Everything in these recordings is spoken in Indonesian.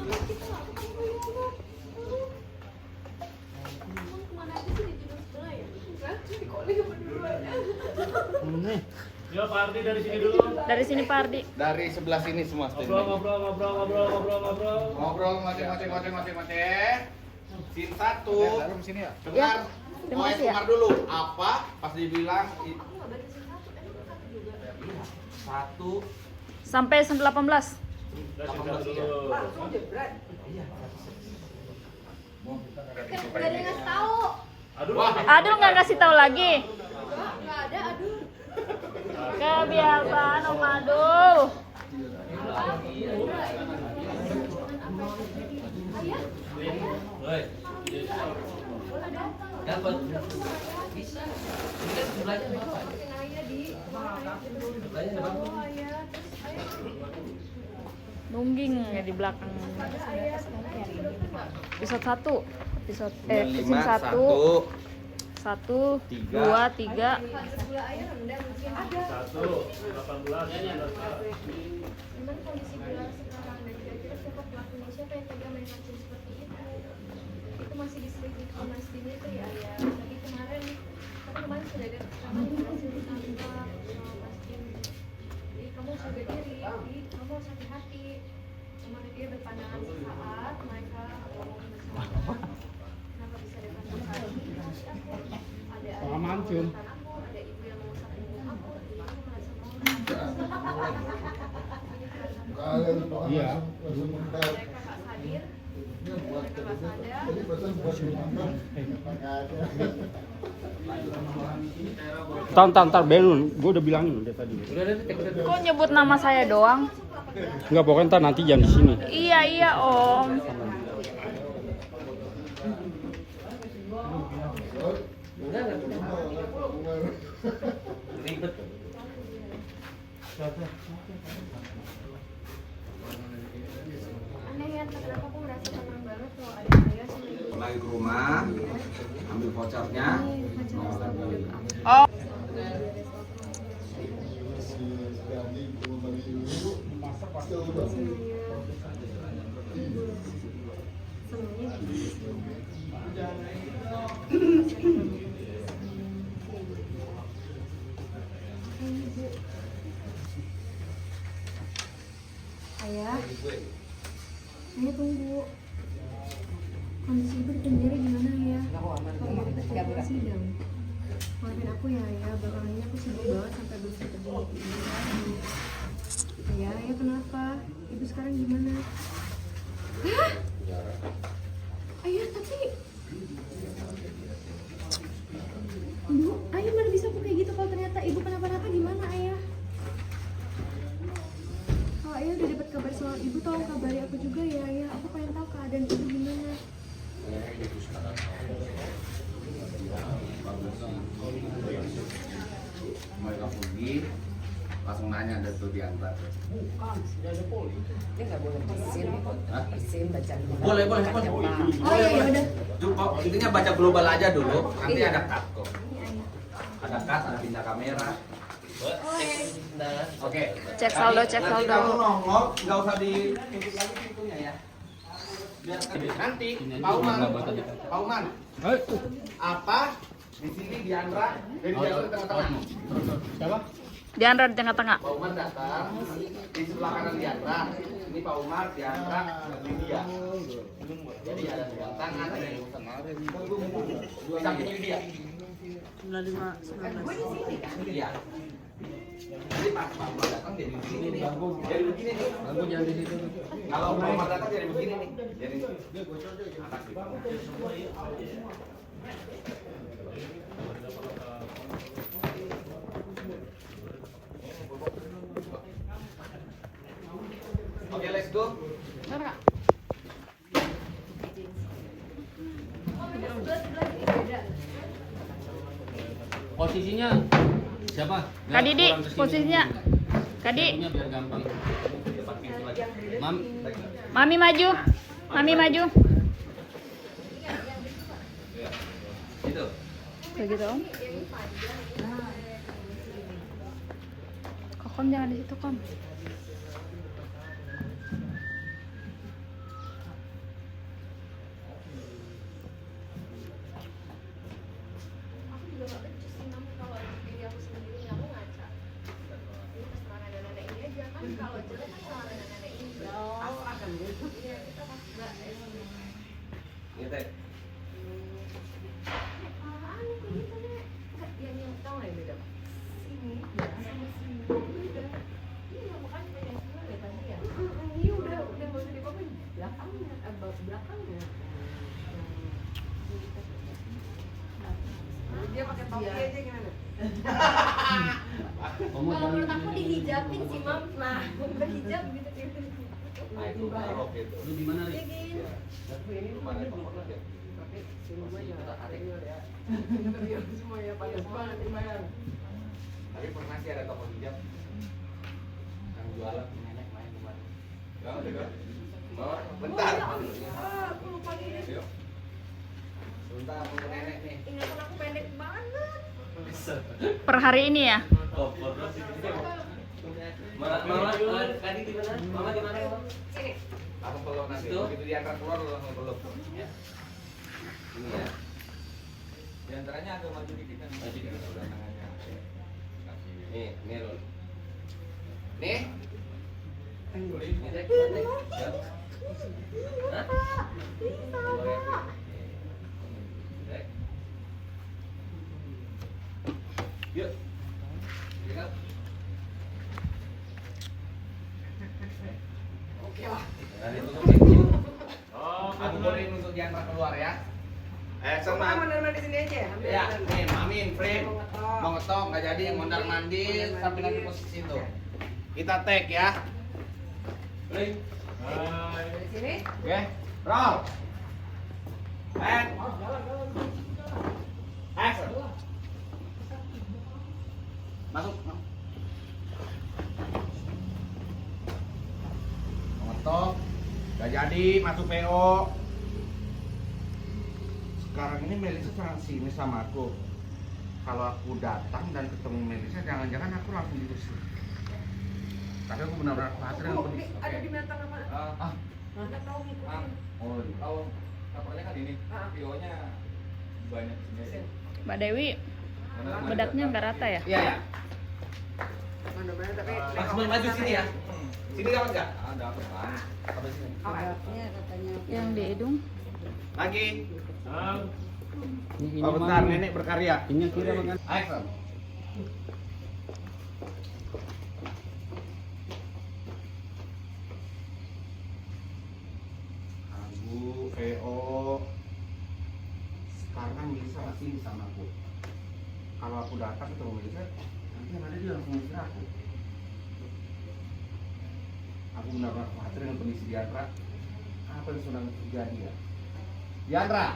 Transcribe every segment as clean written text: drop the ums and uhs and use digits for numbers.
Yo Pak Ardi dari sini dulu. Dari sini Pak Ardi. Dari sebelah sini semua stand. Ngobrol ngoceh. Scene 1. Dalam sini ya. Dengar. Terima Poin kasih ya. dengar dulu. Apa pas dibilang satu Sampai 18. Aduh nggak kasih tahu lagi. Kebiasaan Om Aduh. Dapat. Bisa. Ini kan sebelahnya Bapak. Nungging ya di belakang. Episode 1. Episode lima, scene 1. 1, 2, 3. 1, 18, 19. Cuman kondisi bola sekarang dan kira-kira siapa pelakunya, siapa yang tega main macam seperti itu masih diselidiki Mas Dini itu ya. Lagi kemarin sudah ada rekaman yang berhasil ditangkap Mas Dini. Jadi kamu harus jaga diri, kamu harus hati-hati. Kemarin dia berpandangan sesaat, mereka ngomong bersama. Kenapa bisa datang lagi? Ada Mancung. ada ibu yang mau sakit aku, jadi aku merasa mau. Iya. Mereka gak hadir, mereka gak sadar. Tar Benun, gue udah bilangin udah tadi. Kok nyebut nama saya doang? Enggak, pokoknya ntar nanti jangan di sini. Iya Om. Ribet. Aneh ya, kenapa aku merasa tenang banget kalau ada saya sama lagi ke rumah, ambil vouchernya. Oh. Ayah, tunggu. Kondisi ibu di penjara gimana ya? Kalau ibu terjadi sidang. Maafin aku ya ayah, belakangan ini aku sibuk banget sampai belum sempat di ayah kenapa? Ibu sekarang gimana? Hah? Ayah tapi Ibu, ayah mana bisa aku kayak gitu kalau ternyata ibu kenapa-napa gimana ayah? Kalau ayah udah dapat kabar soal ibu, tolong kabari aku juga ya ayah. Aku pengen tahu keadaan ibu gimana. Mereka pergi, langsung nanya ada tuh diantar. Dia nggak boleh bersin baca dulu. Boleh. Oh iya udah. Coba intinya baca global aja dulu. Nanti ada cut kok. Ada cut, ada pindah kamera. Oke. Cek saldo. Nanti kamu nongol, nggak usah ditutup lagi pintunya ya. Biar nanti Pak Uman. Apa di sini Diandra dari Diandra di tengah-tengah. Siapa? Diandra di tengah-tengah. Pak Umar datang di sebelah kanan Diandra. Ini Pak Umar, Diandra, Lydia. Jadi ada dua tangan, ada yang di samping Lydia. 95. Iya. Jadi pas Pak Umar datang jadi begini nih. Jadi begini nih. Ganggu jangan di situ. Kalau Pak Umar datang jadi begini nih. Jadi atas di bawah. Oke, let's go. Posisinya siapa? Kak Didi, posisinya. Kak Didi. Biar gampang. Mami maju. Itu. Kayak gitu Om. Kokom jangan di situ Kom. Ngetek. Apaan nih kayak gitu nek? Enggak, yang tau nggak yang beda? Sini, ya sama sini. Beda. Iya makanya banyak semua ya tadi ya. Iya udah nggak usah dipakai belakangnya, belakangnya. Dia pakai topi aja gimana? Kalau menurut aku dihijabin sih mam, nah berhijab gitu gitu. Nah itu balok itu. Lu di mana nih? Ya. Tapi ini Mana pokoknya ya. tapi semuanya senior ya. Senior semua ya pada semangat dibayar. Tapi pernah sih ada toko hijab yang jualan nenek main kemana? Ya, udah. Oh, bentar. Aku lupa ini. Yuk. Bentar, aku ke nenek nih. Ingatan aku pendek banget. Per hari ini ya? Mama tadi di mana? Mama di mana? Sini. Aku peluk nanti. Itu? Begitu diangkat keluar lu langsung peluk. Ya. Ini ya. Di antaranya agak maju dikit kan. Maju dikit. Tangannya. Nih, nih Ron. Nih. Nih, Dek, Dek. Ya. Hah? Dek. Yuk. Lihat. Oke lah. Nanti tutup pintu. Oh, Aku bolehin untuk diangkat keluar ya. Kamu Sama. mondar di sini aja. Ambil Ya, mondar. nih Mamin, frame. Mau ngetok. Mau ngetok nggak jadi mondar mandir sampai nanti posisi itu. Kita tag ya. Ring. hai. Dari sini. Oke. Roll. And action. Masuk. Mau ngetok nggak jadi masuk PO. Sekarang ini Melisa sangat sini sama aku. Kalau aku datang dan ketemu Melisa, jangan-jangan aku langsung diusir. Tapi aku benar-benar khawatir dengan Ini kondisi. ada di belakang apa? Nggak tahu ngikutin. Oh, Tahu kabarnya kan ini, Ah. VO-nya banyak sini. Mbak Dewi, bedaknya nggak rata ya? iya ya. Mana-mana tapi. Maksimal maju sini ya. Sini dapat nggak? Ada apa kan? Sampai sini. Yang di hidung? Lagi. Ini Oh bentar, mana? nenek berkarya. Ini yang kiri makan. Action. Aku, VO. Sekarang Melisa masih di sama aku. Kalau aku datang ketemu Melisa, nanti yang ada dia langsung ngusir aku. Aku benar-benar khawatir dengan kondisi Diandra. Apa yang sedang terjadi ya? Diandra.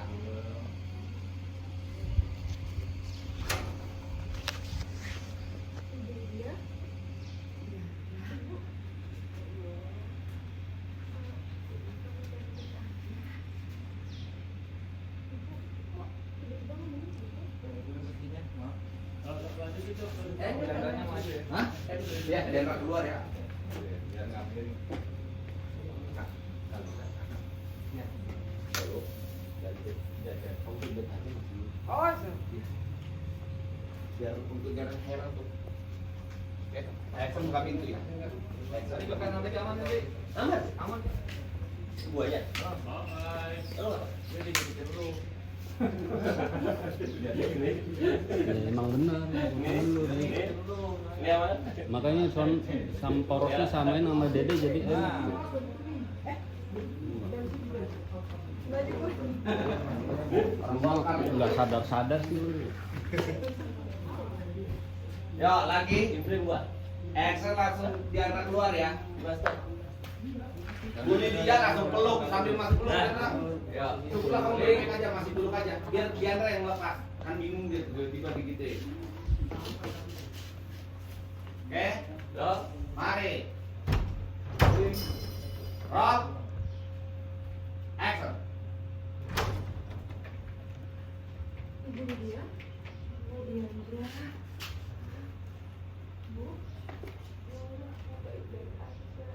Diantaranya maju ya. Hah? Ya, Diandra keluar ya. Biar ngambil. Oh, Biar untuk jangan heran tuh. Oke, action buka pintu ya. Tadi bahkan sampai aman nanti. Aman. Aman. Gua aja. Bye. Halo. Jadi dikit dulu. Ya, emang benar. Ini apa? Makanya Samporosnya samain sama Dede jadi enak. Rumah nggak sadar-sadar sih lu. Yo, lagi. Inframe gua. Action langsung Diandra keluar ya. Basta. Bully dia langsung peluk sambil masuk peluk Nah. Diandra. Ya, coba kamu peluk aja, masih peluk aja. Biar Diandra yang lepas. Kan bingung dia tiba-tiba digituin. Oke, Yo. mari. Roll. Action. ibu dia. Oh, dia. Bu. Baik-baik aja.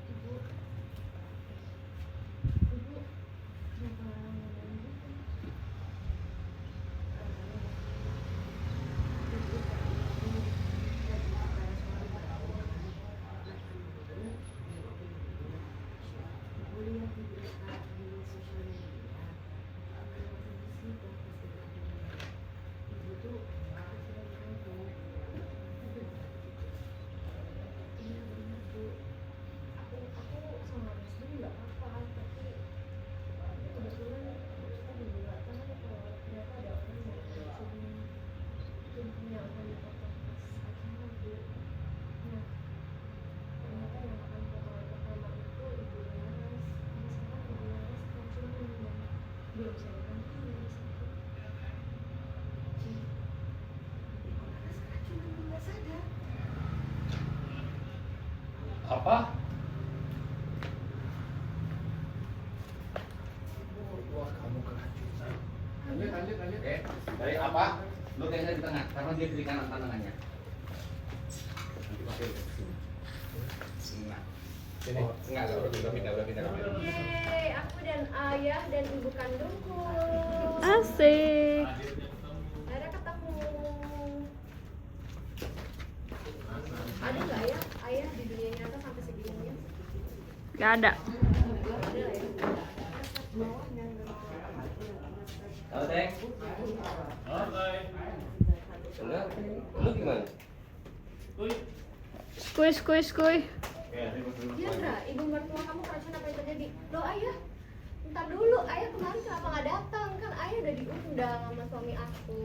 Ibu. Apa? Oke, dari apa? Lu kayaknya di tengah, karena dia kiri kanan pandangannya. Nanti pakai ke sini. Nah. Sini. Enggak, udah pindah. Yeay, aku dan ayah dan ibu kandungku. Asik. Akhirnya ketemu. Ada nggak ya ayah di dunia nyata sampai segininya? Gak ada. Ada lah ya. Halo, Teng. Oke. Enggak. Lu gimana? Skuy. Diandra, ibu mertua kamu keracunan apa yang terjadi? Loh ayah, ntar dulu, ayah kemarin kenapa nggak datang? Kan ayah udah diundang sama suami aku.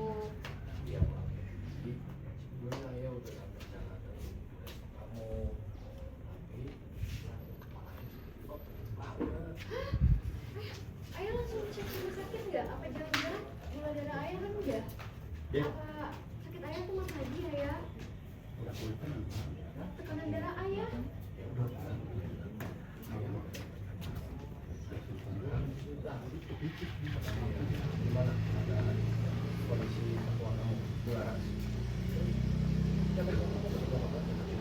Ayah langsung cek rumah sakit nggak? Apa jangan-jangan gula darah ayah kan udah? Apa sakit ayah tuh mas Haji ya? Tekanan darah ayah?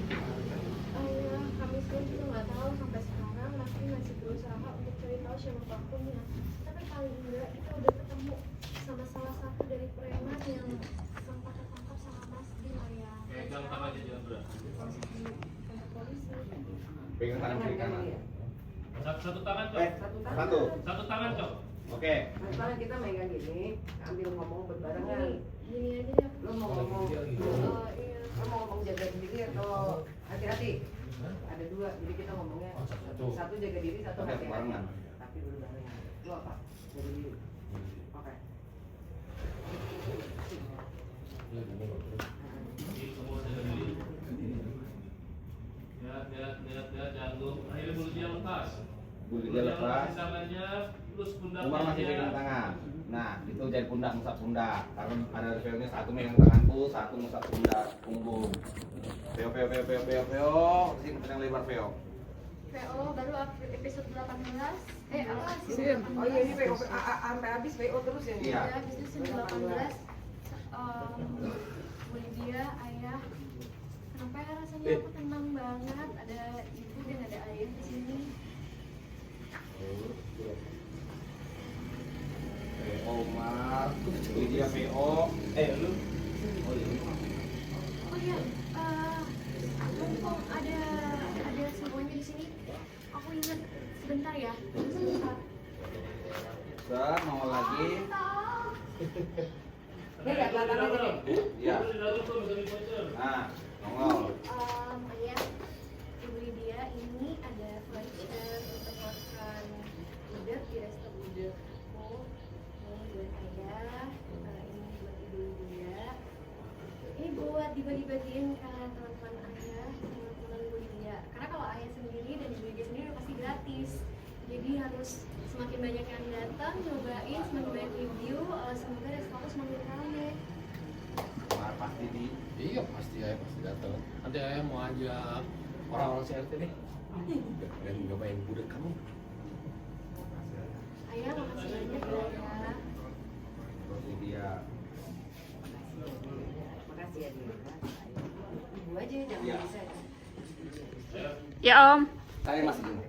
Ayah, kami semua juga nggak tahu sampai sekarang masih berusaha untuk cari tahu siapa pelakunya. Tapi paling enggak kita udah ketemu sama salah satu dari preman yang sempat tertangkap sama Mas Dim ayah. Pegang tangannya jangan berat. Kantor polisi. Pegang tangan kiri kanan. Satu tangan, Cok. Satu. Satu tangan, Cok. Oke. Masalah kita megang gini, ambil ngomong berbarengan. Gini aja deh. Lo mau ngomong, Oh iya. lo mau ngomong jaga diri atau hati-hati? Ada dua, jadi kita ngomongnya satu jaga diri, satu Oke, hati-hati. barengan. Tapi berbarengan. Lo apa? Jaga diri. Oke. Jadi semua jaga diri. Lihat, jantung. Akhirnya mulut dia lepas. Mulut dia lepas. Di tangannya, plus pundaknya. Umar masih pegang tangan. Nah, itu jadi pundak, musab pundak. Karena ada revelnya satu megang tanganku, satu musab pundak, punggung. Veo. Sini yang lebar veo. PO baru episode 18. Apa sih? Oh iya, ini PO sampai habis PO terus ya? Iya. Ya, episode 18. Lydia, ayah. Kenapa ya rasanya aku tenang banget? Ada ibu dan ada ayah di sini. VO Umar, dia VO. Lu? Oh iya. Oh iya, mumpung ada semuanya di sini. Aku ingat sebentar ya. Sebentar. Udah, mau lagi. Ini nggak kelihatan aja deh. Iya. Nah, nongol. Ayah, Ibu Lydia, ini ada voucher untuk makan gudeg di resto gudeg. Ini buat ayah, ini buat Ibu Lydia. Ini buat dibagi-bagiin ke teman-teman ayah, teman-teman Ibu Lydia. Karena kalau ayah sendiri dan Ibu Lydia sendiri udah pasti gratis. Jadi harus semakin banyak yang datang, nyobain, semakin banyak review, semoga resto aku semakin rame. Umar pasti di. Iya pasti datang. Nanti ayah mau ajak orang-orang CRT nih. Dan nyobain gudeg kamu. Ayah makasih banyak ya ayah. Terus dia. Makasih ya dia. Ibu aja jangan Iya. bisa. Ya Om. Saya masih gini.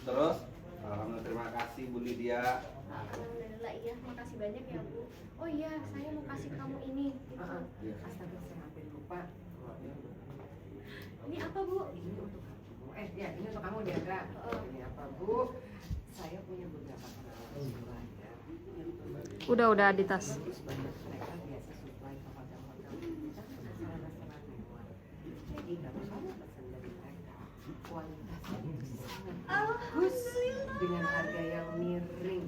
Terus, alhamdulillah terima kasih Bu Lydia. Alhamdulillah iya, makasih banyak ya Bu. Oh iya, saya mau kasih kamu ini. Astaga, saya hampir lupa. Ini apa Bu? Ini untuk kamu. Ya, ini untuk kamu Diandra. Ini apa Bu? Saya punya beberapa kenalan keluarga yang Udah di tas. terus banyak mereka biasa supply ke hotel-hotel kita kan restoran mewah. Jadi kalau kamu pesan dari mereka, kualitasnya itu sangat bagus dengan harga yang miring.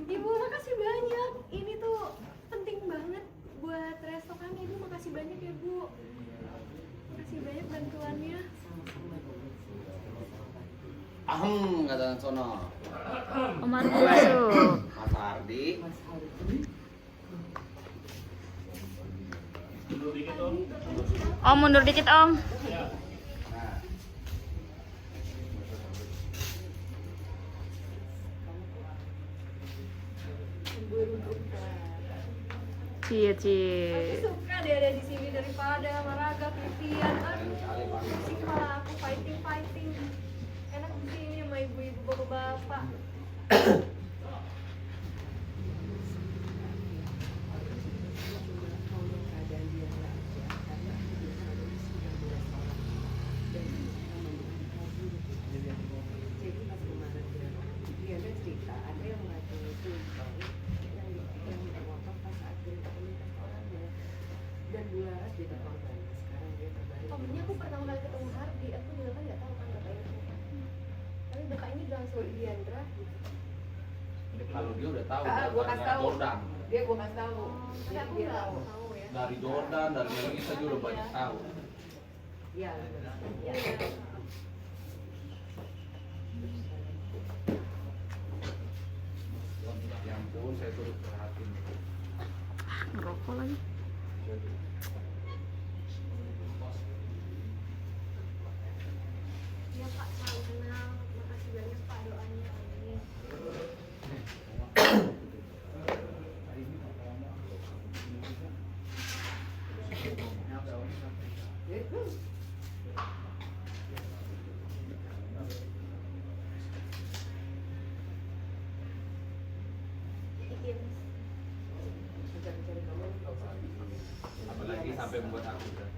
Ibu makasih banyak. Ini tuh penting banget buat resto kami. Ibu makasih banyak ya Bu. Makasih banyak bantuannya. Sama-sama Bu. Kata sono. Omar masuk. Mas Ardi. Mas Hardi. Dulu dikit, Om. Om mundur dikit Om. Nah. Cie Aku cie. suka dia ada di sini daripada sama Raga, Vivian. Aduh, pusing kepala aku fighting. Enak di sini sama ibu-ibu bapak-bapak. keadaan dia nggak ada karena aku dia produksi 19 orang dan kita memberitahu buruk. Jadi pas kemarin dia ada cerita ada yang ngacung itu yang motor pas saat dia komunitas orangnya dan Bularas jadi korban. Sekarang dia terbalik. Oh, ini aku pertama kali ketemu Hardi, aku juga kan nggak tahu kan bapak ini. Tapi bapak ini bilang soal Diandra gitu. Kalau dia udah tahu Gua kasih tahu. Jordan. Dia gua kasih tahu. Tapi Jadi aku dia nggak tahu. tahu ya. Dari Jordan, dari Melisa dia udah banyak tahu. Iya. Iya. Ya ampun, saya turut perhatiin. Ngerokok lagi. Iya Pak, salam kenal. Makasih banyak Pak doanya. Amin. Ikin. Cari-cari kamu nggak usah. Apalagi sampai membuat aku udah.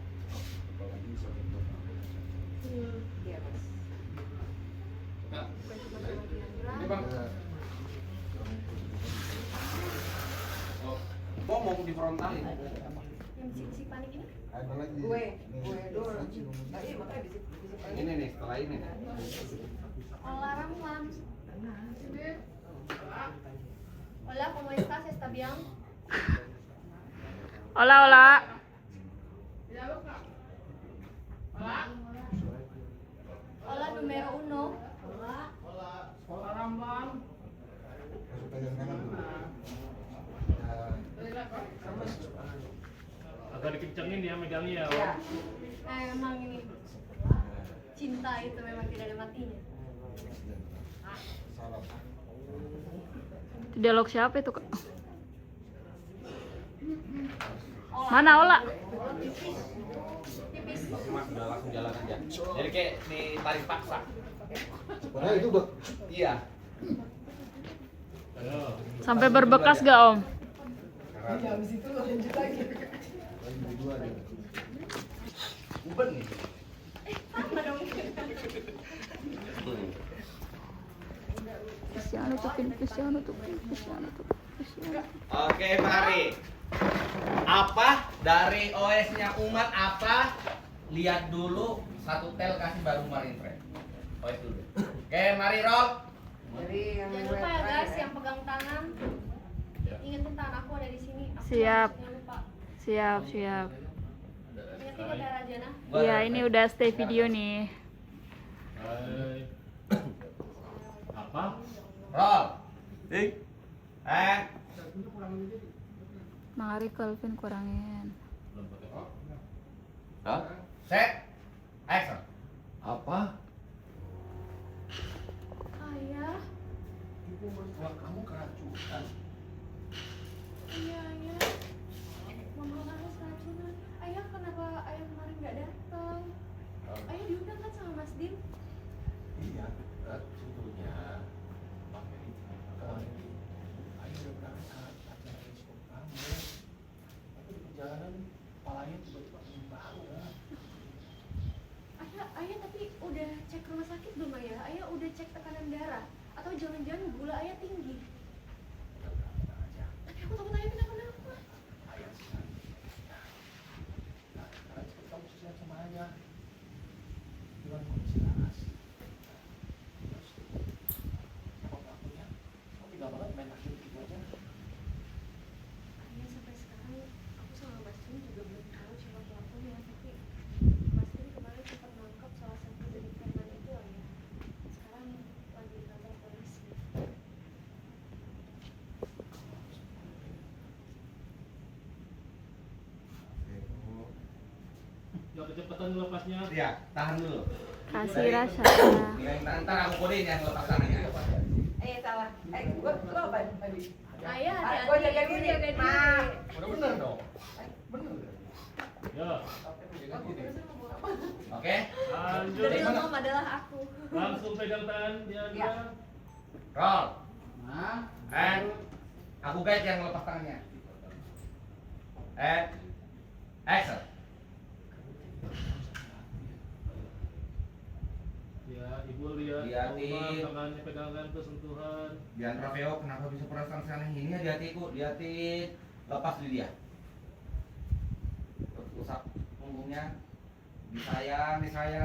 Iya mas. Bukan cuma sama Diandra. Ini bang. Ngomong di frontalin. Yang si panik ini? Gue dorong. Nah, iya makanya bisik Ini nih, setelah ini nih. Hola Ramlan. Hola, ¿cómo estás? ¿Está bien? Hola hola. Hola, número 1. Agak dikencengin ya megangnya ya. Iya. Emang ini cinta itu memang tidak ada matinya. Itu dialog siapa itu, Kak? Mana Ola? Tipis. Mas udah langsung jalan aja. Jadi kayak ditarik paksa. Nah itu bang. Iya. Ayo. Sampai berbekas gak Om? Habis itu lanjut lagi. Uben nih. Sama dong. Cristiano tuh. Oke, mari. Apa dari OS-nya Umat apa? Lihat dulu satu tel kasih baru Marin Friend. OS dulu. Oke, mari roll. Jadi yang Jangan lupa ya guys, yang pegang tangan. Ingat tangan aku ada di sini. Aku Siap. jangan lupa. Siap. Ingat ya Rajana. Iya, ini udah stay video nih. Hai. Apa? Roll. Mang Ari Kelvin kurangin. Set. Action. Apa? Ayah. Ibu mertua kamu keracunan. Iya, ayah. Mama harus keracunan. Ayah, kenapa ayah kemarin nggak datang? Ayah diundang kan sama Mas Dim? Iya, tentunya. Makanya kemarin ayo udah berangkat acara risiko kamu. Tapi di perjalanan kepalanya tiba-tiba bau. Ayah tapi udah cek rumah sakit belum ayah? Ayah udah cek tekanan darah? Atau jangan-jangan gula ayah tinggi? Udah berangkat aja. Tapi aku takut ayah kenapa-napa. Ayah sekali. Nah, sekarang kamu sesuai sama ayah. Dengan kondisi laras. Terus, siapa pelakunya? Kamu tinggal banget main hakim gitu aja. Ayah sampai sekarang aku sama Mas Dim juga belum tahu siapa pelakunya. Tapi Mas Dim kemarin sempat nangkap salah satu dari preman itu ayah. Sekarang lagi di kantor polisi. Ya kecepatan lepasnya. Iya, tahan dulu. Kasih rasa. Ntar aku kodein yang lepas tangannya. salah Gua apa tadi? Ayah Gua hati-hati, jaga ibu diri. jaga diri. Ma. Udah bener dong. Bener. Ya, Oke. lanjut. Dari Om adalah aku. Langsung pegang tangan Diandra. Ya. Roll. Nah, And aku guide yang lepas tangannya. And action. Ya, ibu lihat. Lihatin. Omar, tangannya pegangan tuh sentuhan. Diandra Veo, kenapa bisa perasaan sana ini? Hati-hatiku, lihatin. Lepas Lydia. Terus usap punggungnya. Disayang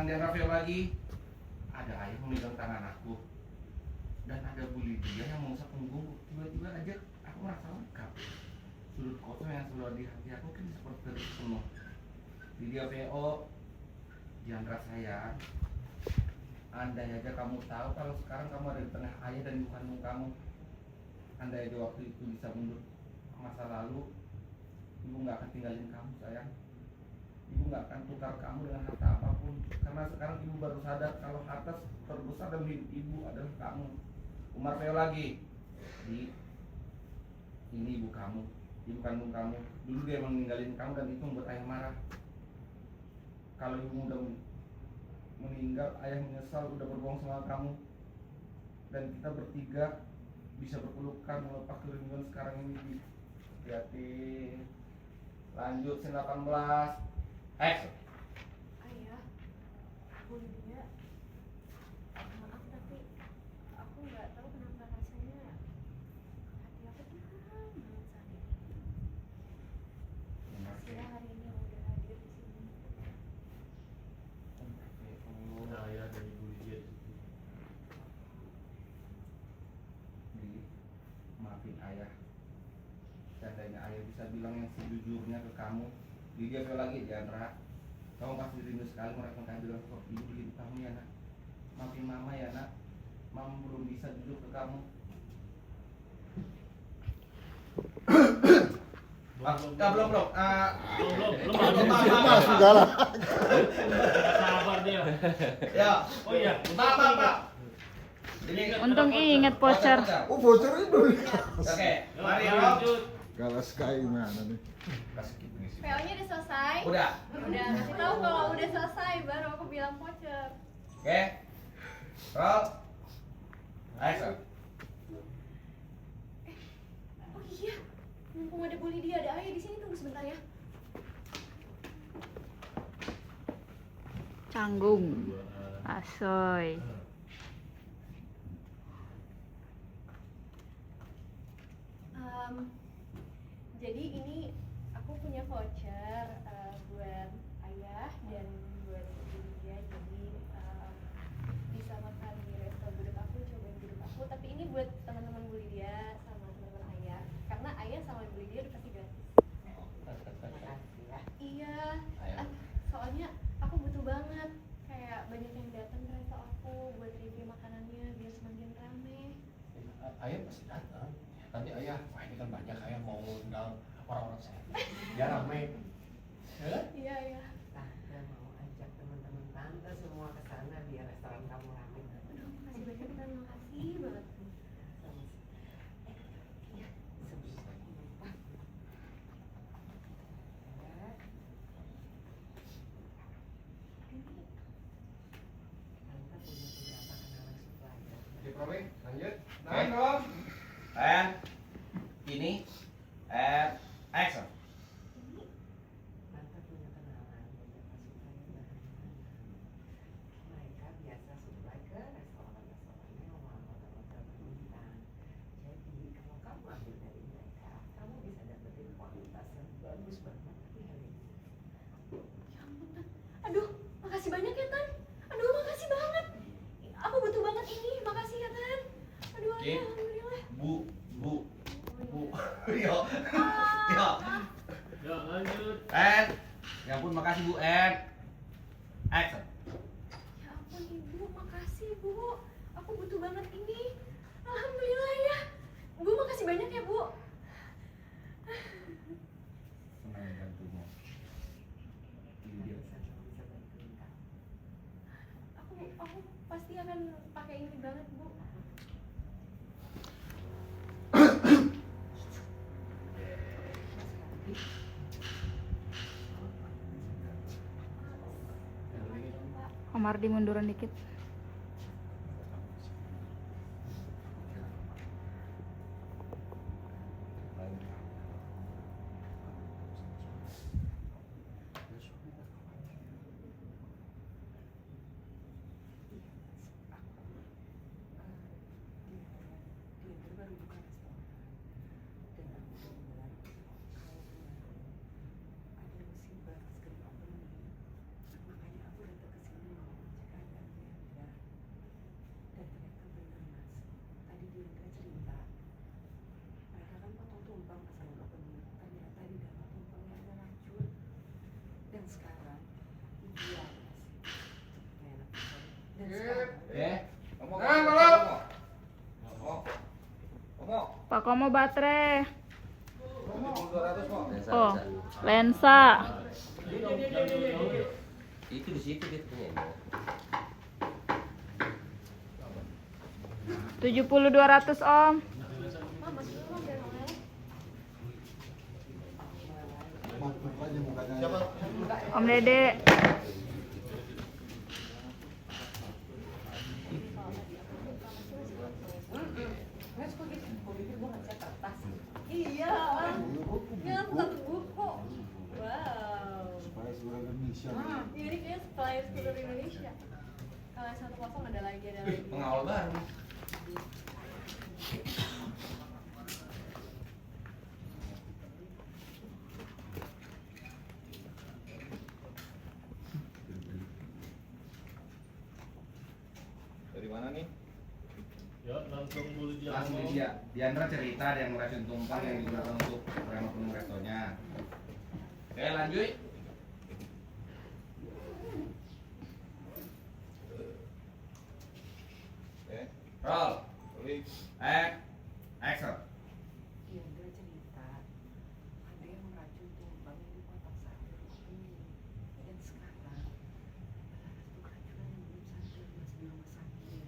Diandra Veo lagi. Ada ayah memegang tangan aku. Dan ada Bu Lydia yang mengusap punggungku. Tiba-tiba aja aku merasa lengkap. Sudut kosong yang selalu ada di hati aku kan seperti penuh. Lydia Veo, Diandra sayang. Andai aja kamu tahu kalau sekarang kamu ada di tengah ayah dan ibu kandung kamu. Andai aja waktu itu bisa mundur ke masa lalu, ibu nggak akan tinggalin kamu sayang. Ibu nggak akan tukar kamu dengan harta apapun. Karena sekarang ibu baru sadar kalau harta terbesar dalam hidup ibu adalah kamu. Umar Veo lagi. Ini ibu kamu, ibu kandung kamu. Dulu dia emang ninggalin kamu dan itu membuat ayah marah. Kalau ibu udah meninggal, ayah menyesal udah berbohong sama kamu. Dan kita bertiga bisa berpelukan melepas kerinduan sekarang ini. Hati-hati. Lanjut scene 18. Action. Ayah, Bu Lydia, maaf tapi aku nggak tahu kenapa rasanya hati aku tenang banget saat ini. Makasih ya hari ini udah hadir di sini. Nah, ayah dan ibu Lydia di situ. Maafin ayah. Seandainya ayah bisa bilang yang sejujurnya ke kamu, Lydia Veo lagi, Diandra. Kamu pasti rindu sekali merasakan kehadiran sosok ibu di hidup kamu ya nak. Maafin mama ya nak. Mama belum bisa jujur ke kamu. Belum. Belum. Maaf. Segala. Nggak sabar dia. Ya. Oh iya. Pak. Ini Untung inget voucher. Oh, voucher itu. Oke, mari ya. lanjut. Kalau Sky mana nih? PO-nya udah selesai. Udah. Udah kasih tahu kalau udah selesai baru aku bilang voucher. Oke. Roll. Action. Oh iya, mumpung ada Bu Lydia, ada ayah di sini, tunggu sebentar ya. Canggung. Asoy. Jadi ini aku punya voucher buat ayah dan buat Bu Lydia. Jadi bisa makan di resto gudeg aku, cobain gudeg aku. Tapi ini buat teman-teman Bu Lydia sama teman-teman ayah. Karena ayah sama Bu Lydia udah pasti gratis. Makasih ya. Iya, soalnya aku butuh banget. Kayak banyak yang datang ke resto aku buat review makanannya biar semakin rame. Ayah pasti datang. Tadi ayah, wah ini kan banyak ayah mau undang orang-orang saya. Biar ramai. Iya, iya. Tante mau ajak teman-teman tante semua ke sana biar restoran kamu rame. Aduh, makasih banyak Tan, makasih banget. Iya, sebelum aku lupa. Tante punya beberapa kenalan supplier. Diperoleh, lanjut. Naik dong. And ini and action. Tante punya kenalan beberapa supplier bahan makanan. Mereka biasa supply ke restoran-restoran mewah, hotel-hotel berbintang. Jadi kalau kamu ambil dari mereka, kamu bisa dapetin kualitas yang bagus banget di hari ini. Ya ampun Tan, aduh makasih banyak ya Tan. Aduh makasih banget. Aku butuh banget ini, makasih ya Tan. Aduh Oke. ayah, alhamdulillah. Bu. Yo. Ya, lanjut. And ya ampun makasih Bu and action. Ya ampun Ibu, makasih Bu. Aku butuh banget ini. Alhamdulillah ya. Bu makasih banyak ya Bu. Senang bantunya. Ini dia. Bisa bantuin kamu. Aku pasti akan pakai ini banget Bu. Mardi munduran dikit. Pak Komo baterai. Oh, lensa. Itu di situ dia punya. 70-200 Om. Om Dede. Iya, ini satu buku. Wow. Ini kayaknya supplier seluruh Indonesia. Kalau yang 1 ada lagi. Pengawal baru. Dari mana nih? Ya, langsung bulu dia. Langsung dia. Diandra cerita dia ngerasain tumpang yang digunakan untuk penuh restonya. Oke, lanjut. Oke, roll. Action. Diandra cerita ada yang meracun tumpang yang dipotong sampai ini, dan sekarang Laras tuh keracunan yang belum sadar masih di rumah sakit.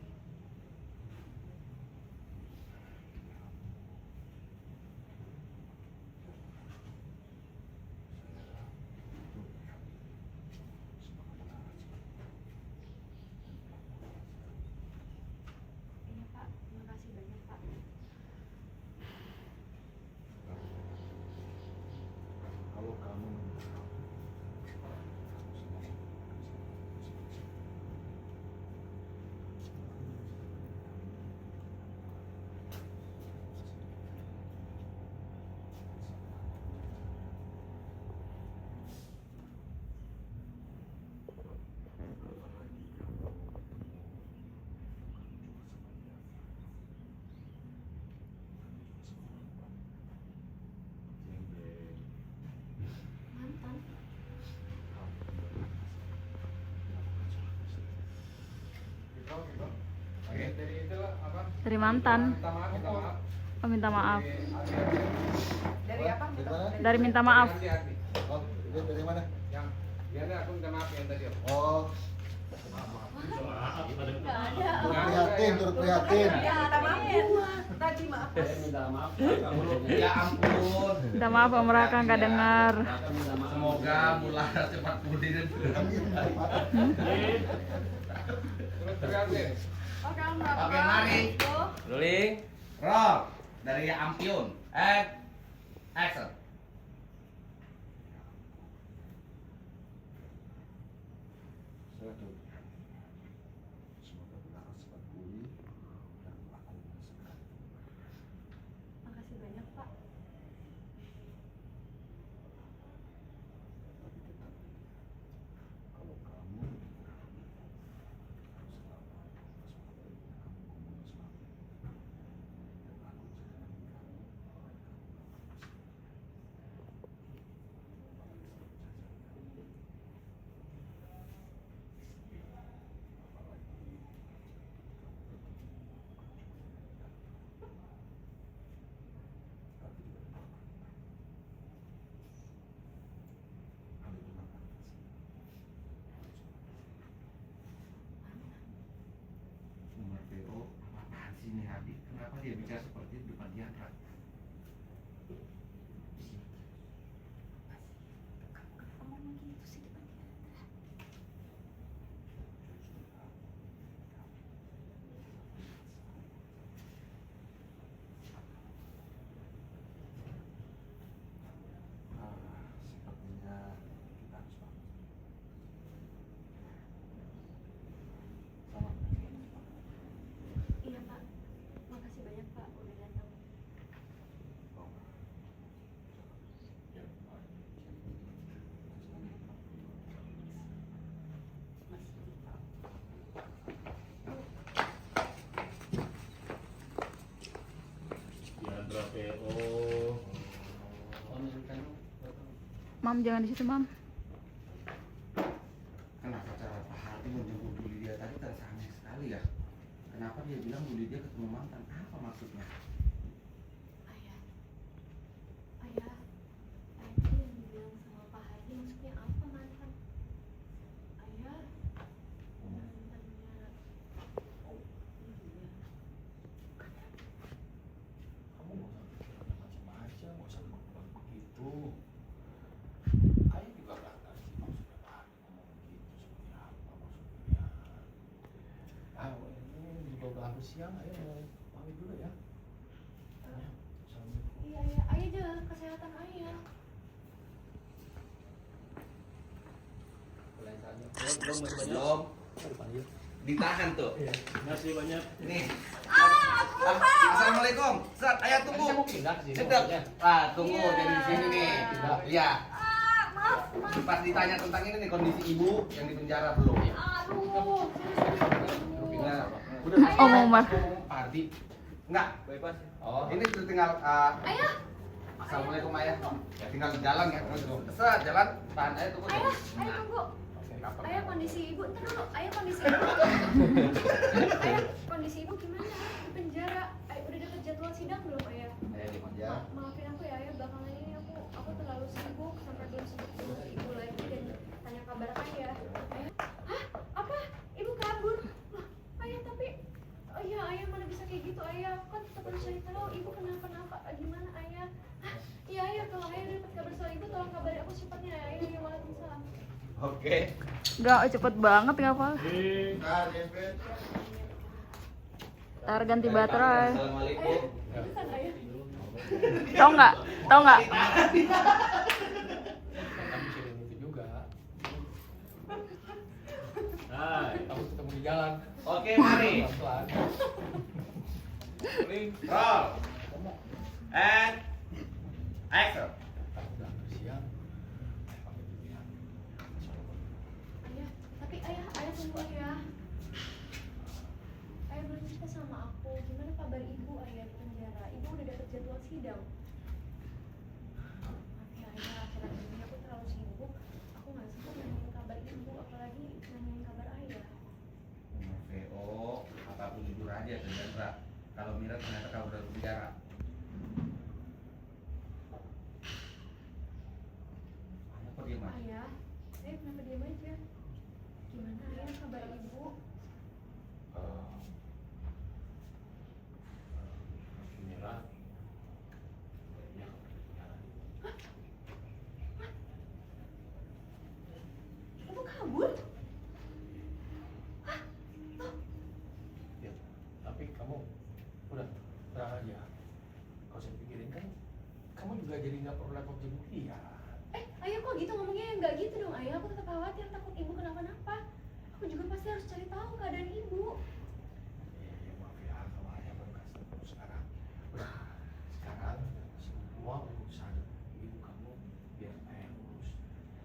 Iya Pak, terima kasih banyak Pak. Kalau kamu Mantan. Oke, dari itu apa? Dari mantan. Minta maaf, minta maaf. Oh, minta maaf. Dari apa? Dari minta maaf. Oh, dari mana? Yang Diandra, aku minta maaf yang tadi. Oh, Nggak ada. prihatin, turut prihatin. Minta maaf. Tadi maaf. Saya minta maaf. Ya ampun. Minta maaf Om Raka nggak dengar. Semoga Bulan cepat pulih dan terus prihatin. Oke, Om Raka. Oke, mari. Rolling. Roll dari Ampion. Action. Saya tuh. Semoga Laras cepat pulih dan aku segera. Makasih banyak Pak. Tapi tetap, kalau kamu harus selamat, seperti kamu selamat, dan aku sayang kamu. Nomor PO apaan sih ini Hadi? Kenapa dia bicara seperti itu depan Diandra? Ngomong gitu sih depan dia. Mam, jangan di situ, Mam. Kenapa cara Pak Hati menjemput Bu Lydia tadi terasa aneh sekali ya? Kenapa dia bilang Bu Lydia ketemu mantan? Apa maksudnya? Ayah, ayah tadi yang dibilang sama Pak Haji maksudnya apa mantan? Ayah, mantannya. Oh, iya. Kamu nggak usah pikiran macam-macam, nggak usah berbuat begitu. Ayah juga nggak ngerti maksudnya Pak ngomong begitu seperti apa maksudnya. Ah, ini juga udah hampir siang, ayah mau pamit dulu ya. Ya, assalamualaikum. Iya, ayah jaga kesehatan ayah. Belum. Ditahan tuh. Masih banyak. Nih. Assalamualaikum. Sat, ayah tunggu. Saya mau pindah ke sini. Sedap. maksudnya. Tunggu Iya. dari sini nih. Iya. Maaf. Pas ditanya tentang ini nih kondisi ibu yang di penjara belum ya? Aduh. Nah, udah. Oh, mau Umar. Party. Enggak. Bebas. Oh. Ini sudah tinggal Ayah, Assalamualaikum ayah. Ya tinggal jalan ya. Set, jalan. Tahan ayah tunggu. ayah Nah, tunggu. apa? Ayah kondisi ibu, ntar dulu. Ayah kondisi ibu. Ayah kondisi ibu gimana? Di penjara. Udah deket jadwal sidang belum ayah? Ayah di penjara. Maafin aku ya ayah, belakangan ini aku terlalu sibuk sampai belum sempat jemput ibu lagi dan tanya kabar ayah. Ayah, hah? Apa? Ibu kabur? Wah, ayah tapi, oh iya ayah mana bisa kayak gitu ayah? Kan tetap harus cari tahu ibu kenapa-napa, gimana ayah? Hah? Iya ayah, kalau ayah dapat kabar soal ibu tolong kabari aku secepatnya ya ayah. Ya waalaikumsalam. Oke. Gak cepet banget, gak apa. Nah, David. Ntar ganti baterai. Assalamualaikum. Itu kan ayah. Tau nggak? Tau nggak? Kamu sering itu juga. Hai. Kamu ketemu di jalan. Oke, mari. Pelan-pelan. Roll. And action. Kamu udah hampir siang. Ayah pamit dulu ya. Assalamualaikum. Ayah, tapi ayah tunggu ayah. Ayah belum cerita sama aku, gimana kabar ibu ayah di penjara? Ibu udah dapet jadwal sidang. Maaf ya ayah, akhir-akhir ini aku terlalu sibuk. Aku nggak sempat nanyain kabar ibu, apalagi nanyain kabar ayah. VO, apapun jujur aja ke Jandra. Kalau Mira ternyata kau udah di penjara. Ayah kok diem aja? Ayah, kenapa diam aja? Gimana ayah kabar ibu? Mira. Ya, Ibu kabur? ya. Tapi kamu udah tenang aja. Kau usah pikirin kan. Kamu juga jadi nggak perlu lapor jemput dia. Ayah kok gitu ngomongnya? Nggak gitu dong ayah, aku tetap khawatir takut ibu kenapa-napa. Aku juga pasti harus cari tahu keadaan ibu. Ya maaf ya, kalau ayah baru kasih tahu sekarang. Udah, sekarang semua urusan ibu kamu biar ayah urus.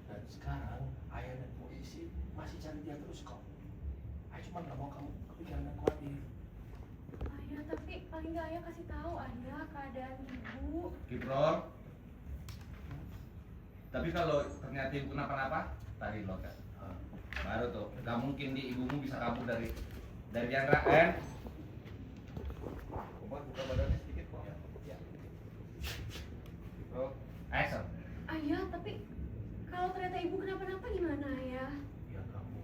Dan sekarang ayah dan polisi masih cari dia terus kok. Ayah cuma nggak mau kamu kepikiran dan khawatir. Ayah, tapi paling nggak ayah kasih tahu ayah keadaan ibu. Keep roll. Tapi kalau ternyata ibu kenapa-napa, tarik loket. Baru tuh, gak mungkin di ibumu bisa kabur dari Jandra. And Umar buka badannya sedikit kok. Ya. Roll. Action. Ayah, tapi kalau ternyata ibu kenapa-napa gimana ayah? Ya kamu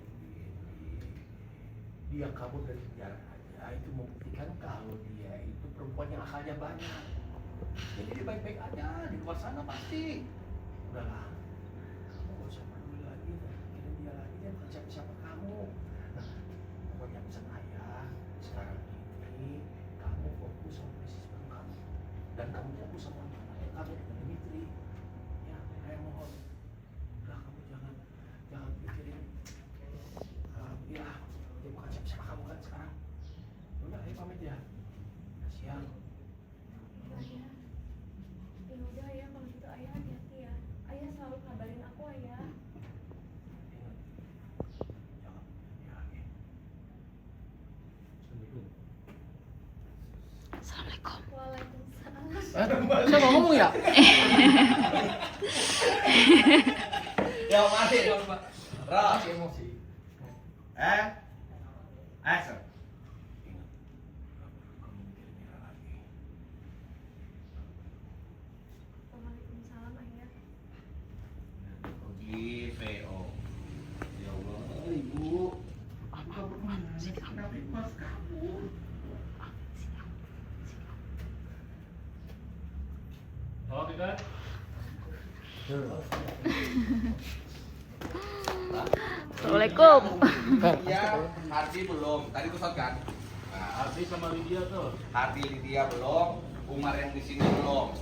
dia kabur dari penjara aja itu membuktikan kalau dia itu perempuan yang akalnya banyak. Jadi dia baik-baik aja di luar sana pasti. Udahlah, kamu gak usah peduli lagi dan pikirin dia lagi, dia bukan siapa-siapa kamu. Nah, pokoknya pesan ayah sekarang ini kamu fokus sama bisnis baru kamu dan kamu fokus sama anak kamu dengan Dimitri. Ya, ayah mohon. Udah kamu jangan pikirin ya dia bukan siapa-siapa kamu kan sekarang. Udah ayah pamit ya. Siang. Ayah, ya udah ayah kalau gitu ayah hati-hati ya. Ayah selalu kabarin aku ayah. Ingat, jangan pergi lagi. Assalamualaikum. Assalamualaikum. Waalaikumsalam. Siapa ngomong ya? Ya mati. Roll. Emosi. Action. Waalaikumsalam ayah. Di VO. Ya Allah, Ibu. Kenapa pas kamu? Oke kan? Assalamualaikum. Lydia, Hardi belum. Tadi tuh kan? Nah, Arti sama Lydia tuh. Hardi Lydia belum. Umar yang di sini belum.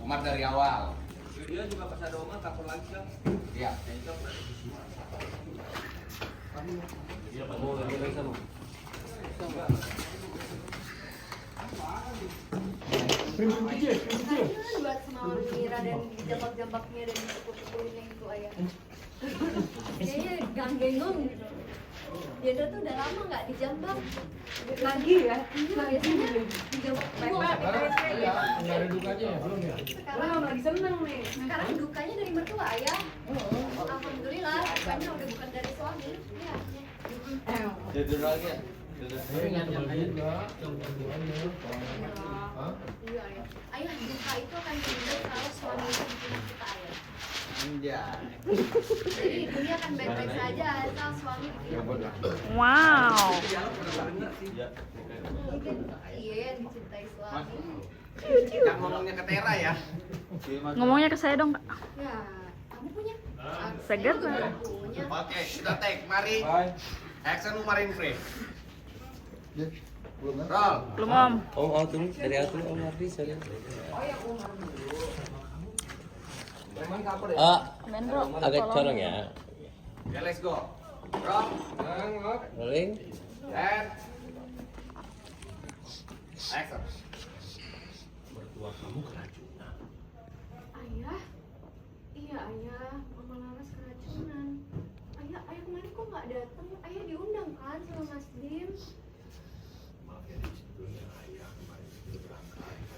Umar dari awal. Dia juga pas ada Omar kapur lagi kan? Iya. Iya Pak. Oh, lagi sama. Ayah buat sama orang Mira dan jambak-jambaknya dan pukul-pukulin yang itu ayah. Kayaknya ganggengong gitu. Dia tuh udah lama nggak dijambak. Lagi ya? Nah, biasanya dijambak dua. Nggak ada dukanya ya, belum ya? Sekarang lagi seneng nih. Sekarang dukanya dari mertua ayah. Alhamdulillah, dukanya udah bukan dari suami. Iya. Jujur lagi ya. Tapi nggak coba juga, coba doanya. Hah? Iya ayah. Ayah duka itu akan timbul kalau suami itu bikin kita ayah. Jadi dunia akan baik-baik saja asal suami bikin kita. Wow. Mungkin iya yang dicintai suami. Jangan ngomongnya ke Tera ya. Ngomongnya ke saya dong, Kak. Ya, kamu punya? Segar, Saya juga Pak. punya. Oke, kita take. Mari. Action Umarin free. Roll. Belum, Om. Om dari Atul Om Ardi sorry. Men, Bro. Agak Tolong. corong ya. Ya, let's go. Roll. Rolling. And action. Mertua kamu keracunan. Ayah? Iya ayah, Mama Laras keracunan. Ayah kemarin kok nggak datang? Ayah diundang kan sama Mas Dim? Maaf ya, sebetulnya ayah kemarin sudah berangkat karena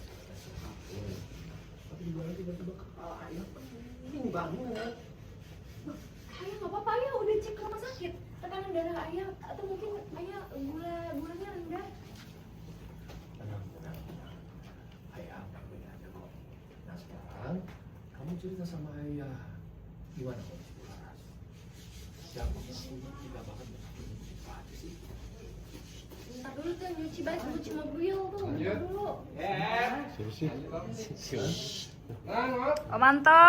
kampung. Tapi di luar tiba-tiba kepala ayah pening banget. Ayah nggak apa-apa, ayah udah cek ke rumah sakit. Tekanan darah ayah atau mungkin ayah gulanya rendah. Tenang. Ayah baik-baik aja kok. Nah sekarang kamu cerita sama ayah gimana kondisi Bu Laras? Yang tidak banget itu aja sih. Ntar dulu tuh nyuci baju, nyuci mobil tuh. Ntar dulu. Om Manto.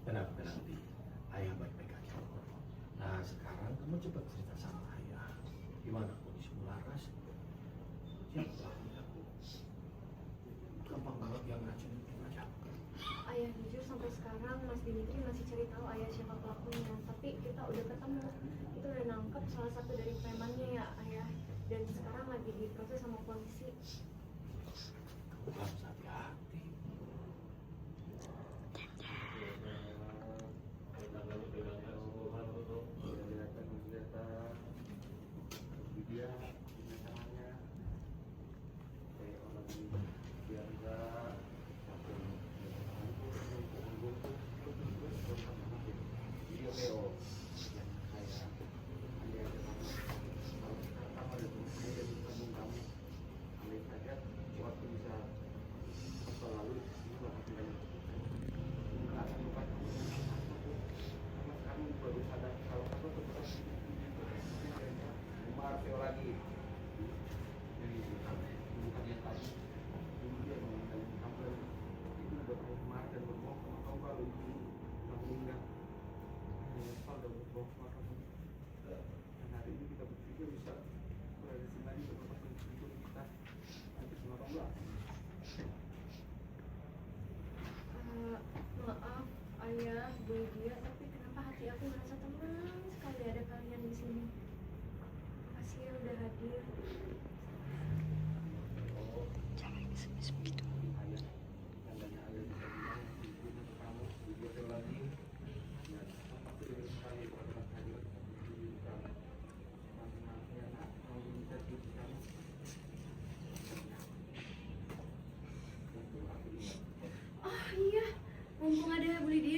Tenang, Di. Ayah baik-baik aja kok. Nah sekarang kamu coba cerita sama ayah gimana kondisi Bu Laras? Siapa pelakunya? Gampang banget yang ngeracunin itu aja. Ayah jujur sampai sekarang Mas Dimitri masih cari tahu ayah siapa pelakunya. Tapi kita udah ketemu, kita udah nangkep salah satu dari premannya ya ayah. Dan sekarang lagi diproses sama polisi. Kamu harus hati-hati. Maaf ayah, Bu Lydia, tapi kenapa hati aku merasa tenang sekali ada kalian di sini. Makasih ya udah hadir.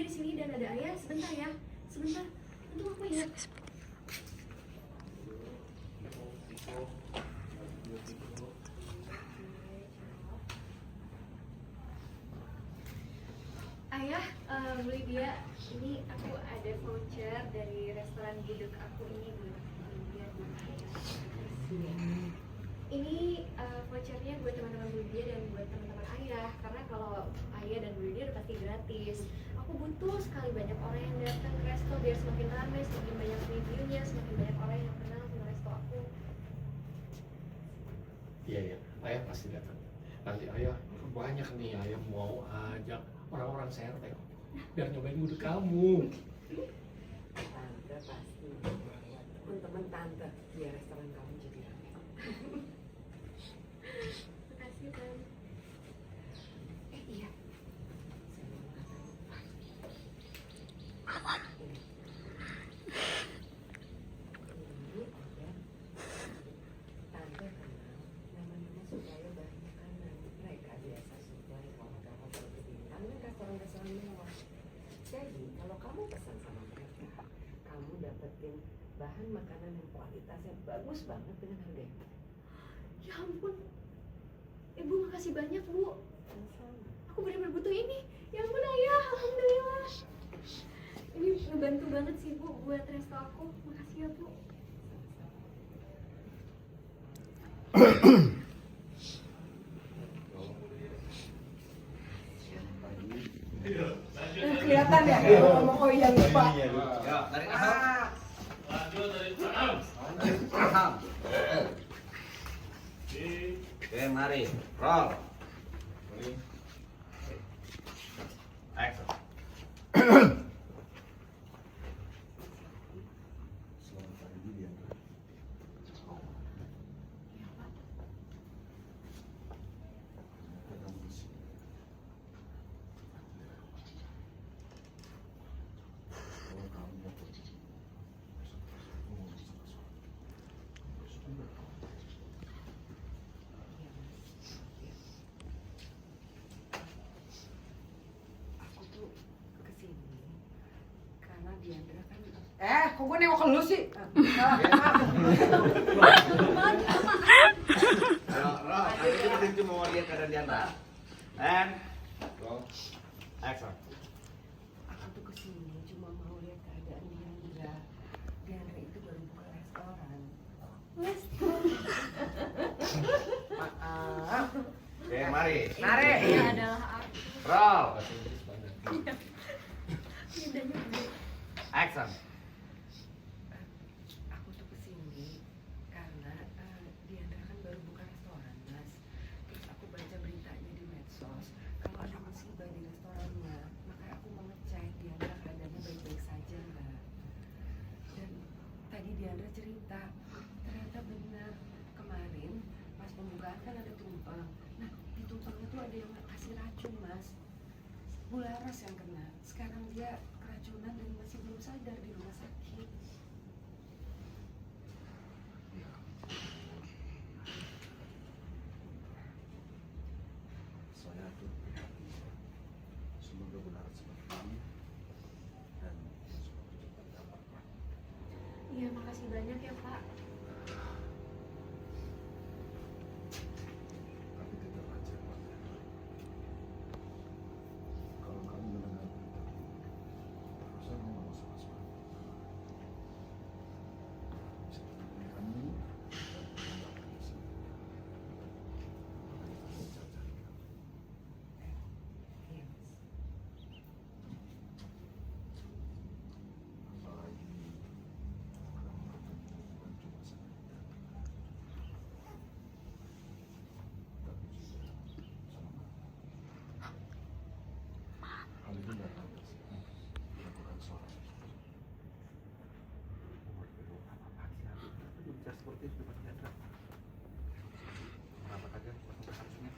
di sini dan ada ayah. Sebentar ya, sebentar. Untuk apa ya? Ayah, Bu Lydia, ini aku ada voucher dari restoran gudeg aku ini buat Bu Lydia dan ayah. Ini vouchernya buat teman-teman Bu Lydia dan buat teman-teman ayah. Karena kalau ayah dan Bu Lydia udah pasti gratis. Aku butuh sekali banyak orang yang datang ke resto biar semakin ramai, semakin banyak reviewnya, semakin banyak orang yang kenal sama resto aku. Iya, ayah pasti datang. Nanti ayah banyak nih, ayah mau ajak orang-orang CRT biar nyobain gudeg kamu. Tante pasti bawa teman-teman tante biar restoran kamu jadi ramai. Makasih, Tante. Iya. Saya mau kata ini ada tante kenal nama-nama supaya banyak kanan. Mereka biasa supply hotel-hotel berbintang dan restoran-restoran mewah. Jadi kalau kamu pesan sama mereka, kamu dapetin bahan makanan yang kualitasnya bagus banget dengan harga yang murah. Ya ampun, Ibu makasih banyak Bu. Aku benar-benar butuh ini. Ya ampun ayah, alhamdulillah. Ini ngebantu banget sih Bu buat resto aku. Makasih ya Bu. Kelihatan ya kalau ngomong oh iya lupa. Ya, dari Aham. Lanjut dari Aham. Aham. Di Oke, mari. Roll. Action. Aku tuh kesini karena Diandra kan kok gue nengok ke lu sih? Roll. Nanti kita cuma mau lihat keadaan Diandra. And roll. Action. Aku tuh kesini cuma mau lihat keadaan Diandra. Diandra itu baru buka restoran. Maaf. Oke, mari. Mari. Ini adalah aku. Roll. Ini udah nyebut. Action. Aku tuh kesini karena Diandra kan baru buka restoran, Mas. Terus aku baca beritanya di medsos kalau ada musibah di restorannya. Makanya aku mau ngecek Diandra keadaannya baik-baik saja nggak. Dan tadi Diandra cerita, ternyata benar kemarin pas pembukaan kan ada tumpeng. Nah di tumpengnya tuh ada yang kasih racun, Mas. Bularas yang kena. Sekarang dia keracunan dan masih belum sadar di rumah sakit. Saya turut prihatin. Semoga benar seperti ini dan semoga cepat dapat. Iya, makasih banyak ya Pak. Tapi tetap aja Pak. Kalau kamu mendengar berita ini, harusnya kamu nggak usah waspada. Bisa temukan kamu dan kamu akan bisa. Makanya kamu cari kamu. Iya, Mas. Apalagi kamu bukan cuma sama kita, tapi juga sama mama. Hal ini nggak pantas dilakukan seorang istri. Umur kedua Tapi bisa seperti itu Mas Diandra. Kenapa aja langsung ke kasusnya?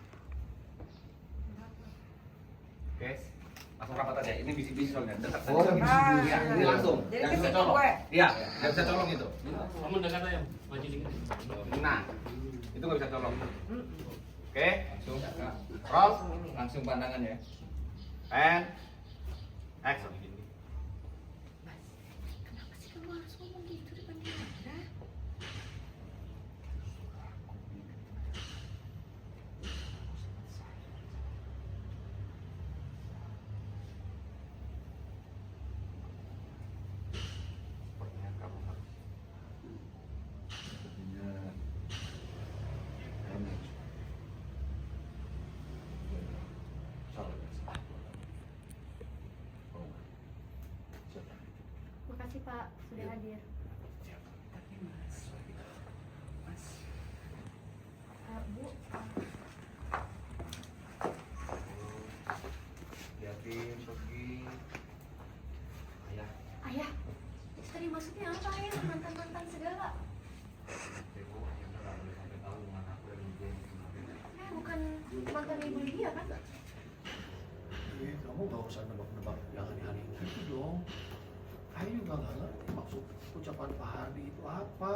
Oke, langsung rapat aja. Ini bisik-bisik soalnya. Dekat saja. Iya, ini langsung. Jadi Nggak bisa kesini colong. gue. Iya, nggak bisa colong itu. kamu dekat aja, maju dikit. Nah, itu nggak bisa colong. Oke, langsung roll, langsung pandangan ya. And Action. Mas, kenapa sih kamu harus ngomong gitu depan Diandra? Sepertinya kamu harus Makasih Pak sudah hadir. Bu, liatin pergi. Ayah, ayah, tadi maksudnya apa ayah? Mantan-mantan segala. ibu yang nggak boleh sampai tahu hubungan aku dan ibu yang kemarin. Bukan mantan ibu dia kan? Kamu gak usah nebak-nebak yang aneh-aneh gitu dong. Ayo juga gak ngerti maksud ucapan Pak Hardi itu apa.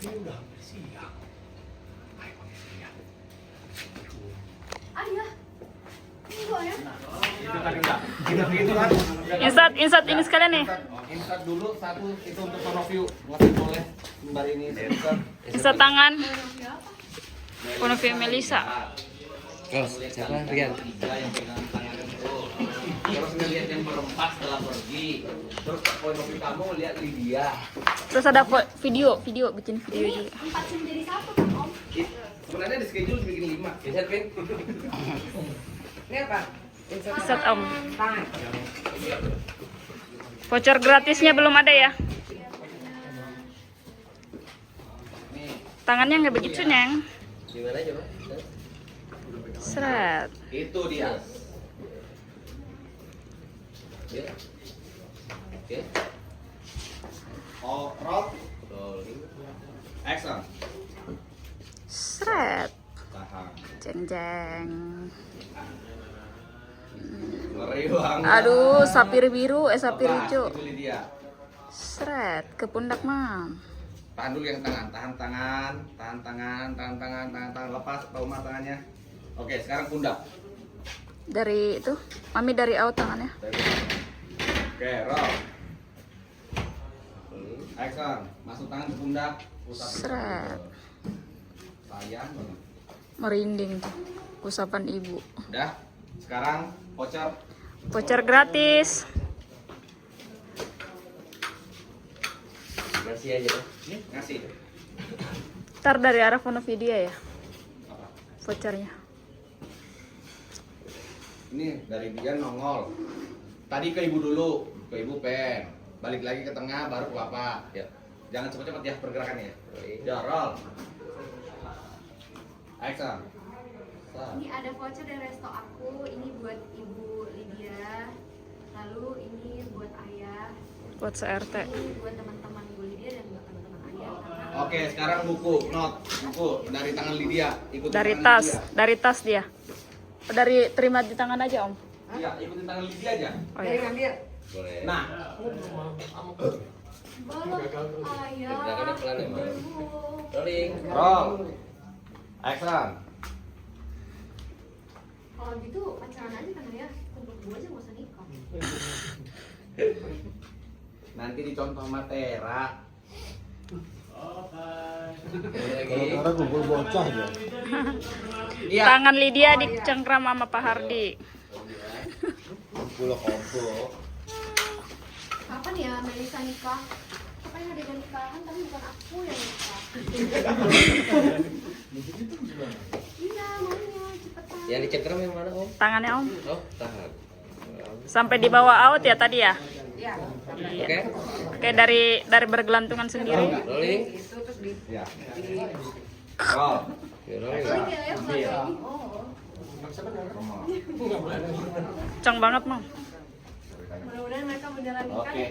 Ini udah hampir siang. Ayo panggil dia. Ayah, tunggu ayah. Itu kan enggak. Gitu kan. Insert ini sekalian nih. Insert dulu satu itu untuk review. Nggak boleh lembar ini insert. Insert tangan. Ponovio Melisa. Terus siapa? Rian. Tiga yang pegang tangan itu. Terus ngeliat yang berempat setelah pergi. Terus point of view kamu lihat Lydia. Terus ada video bikin video juga. 4 scene jadi 1 kan Om? Sebenarnya di schedule bikin 5. Insert Vin. Ini apa? Insert Om. Tangan. Voucher gratisnya belum ada ya? Tangannya nggak begitu Neng. Gimana coba? Seret. Itu dia. Ya. Oke. Oh, roll. Rolling. Action. Seret. Tahan. Jeng jeng. Ngeri banget. Aduh, sapir biru, sapir Lepas, hijau. itu Lydia. Seret ke pundak Mam. Tahan dulu yang tangan, tahan tangan, lepas Pauma tangannya. Oke, sekarang pundak. Dari itu, Mami dari out tangannya. Oke, roll. Action, masuk tangan ke pundak. Pusat. Seret. Sayang banget. Merinding tuh. Usapan ibu. Udah, sekarang voucher. Voucher gratis. Ngasih aja. Ngasih. Ntar dari arah Ponovio dia ya. Vouchernya. Ini dari dia nongol. Tadi ke ibu dulu, ke ibu pen. Balik lagi ke tengah, baru ke bapak. Ya. Jangan cepet-cepet ya pergerakannya. Ya, roll. Action. Ini ada voucher dari resto aku, ini buat Ibu Lydia. Lalu ini buat ayah. Buat CRT. Ini buat teman-teman Ibu Lydia dan buat teman-teman ayah. Karena Oke, sekarang buku, buku dari tangan Lydia. Ikutin Dari tangan tas, Lydia. dari tas dia. Dari terima di tangan aja Om. Iya, ikutin tangan Lydia aja. Oh Dari ya. ngambil. Boleh. Nah, balok ayah. Gerakannya pelan ya, Mam. Belum. Rolling. roll. Action. Kalau gitu pacaran aja kan ya. Untuk gue aja gak usah nikah. Nanti dicontoh sama Tera. Gara-gara kumpul bocah ya. Iya. Tangan Lydia dicengkram sama Pak Hardi. Kumpul kompo. Kapan ya Melisa nikah? Kapan ada yang nikahan tapi bukan aku yang nikah. Iya maunya cepetan. Yang dicengkeram yang mana, Om? Tangannya Om. Oh, tahan. Sampai dibawa out ya tadi ya? Ya. Iya. Oke. Oke, dari bergelantungan sendiri. Rolling. Itu terus di Ya. Roll. Ya, rolling. Soalnya kayak ya bukan Iya. ini. Oh. Kencang banget Mam. Mudah-mudahan mereka menjalankan. Oke.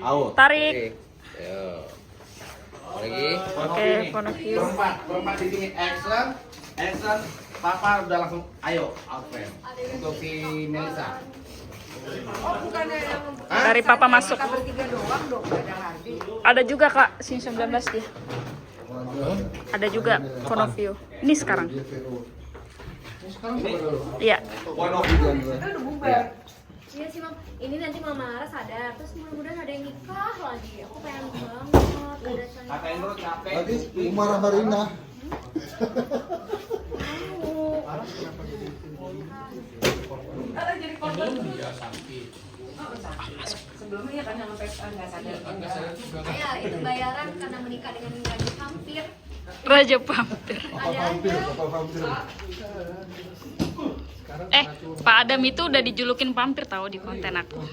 Out. Tarik. Yo. Lagi. Oke, Ponovio. Berempat di sini. Action. Action. Papa udah langsung ayo out frame. Untuk si Melisa. Oh, bukannya yang Dari Papa masuk. kita bertiga doang dong, ada Hardi. Ada juga Kak, scene 19 dia. Ada juga Ponovio. Ini sekarang. Sekarang coba dulu. Iya. Point of view Diandra. Udah bubar. Iya sih Mam, ini nanti Mama Laras sadar, terus mudah-mudahan ada yang nikah lagi. Aku pengen banget ada saya. Kata Indro capek. Tadi Umar sama Rina. Jadi korban. Dia sakit. Sebelumnya kan yang sampai nggak sadar. Enggak sadar juga. Ya itu bayaran karena menikah dengan gaji hampir. Raja Pampir. Kapal vampir, kapal vampir. Pak Adam itu udah dijulukin vampir tahu di konten aku.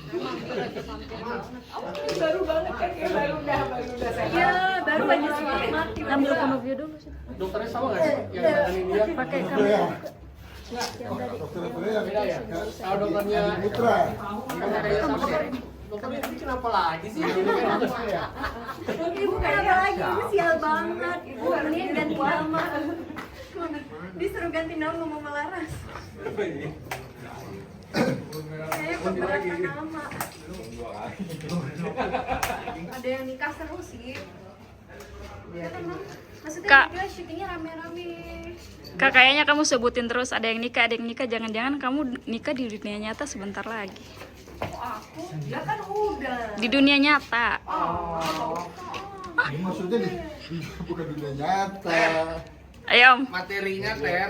Baru banget kan kayak baru udah sehat. Iya, baru aja selamat. Ambil phone view dulu sih. Dokternya sama nggak sih? Yang nanganin dia? Pakai Dokter kamera. ya? Dokter yang Beda ya? Kalau dokternya Putra. dokternya ini kenapa lagi sih? Ibu kenapa lagi? Ibu sial banget. Ibu mending ganti nama. Disuruh ganti nama Mama Laras. Kayaknya keberatan nama. Ada yang nikah seru sih. Ya kan, Mam? Maksudnya Kak. juga syutingnya rame-rame. Kak, kayaknya kamu sebutin terus ada yang nikah, jangan-jangan kamu nikah di dunia nyata sebentar lagi. Oh, aku? Dia kan udah. Di dunia nyata. Ini maksudnya bukan dunia nyata. Ayo Om. Materinya Ter.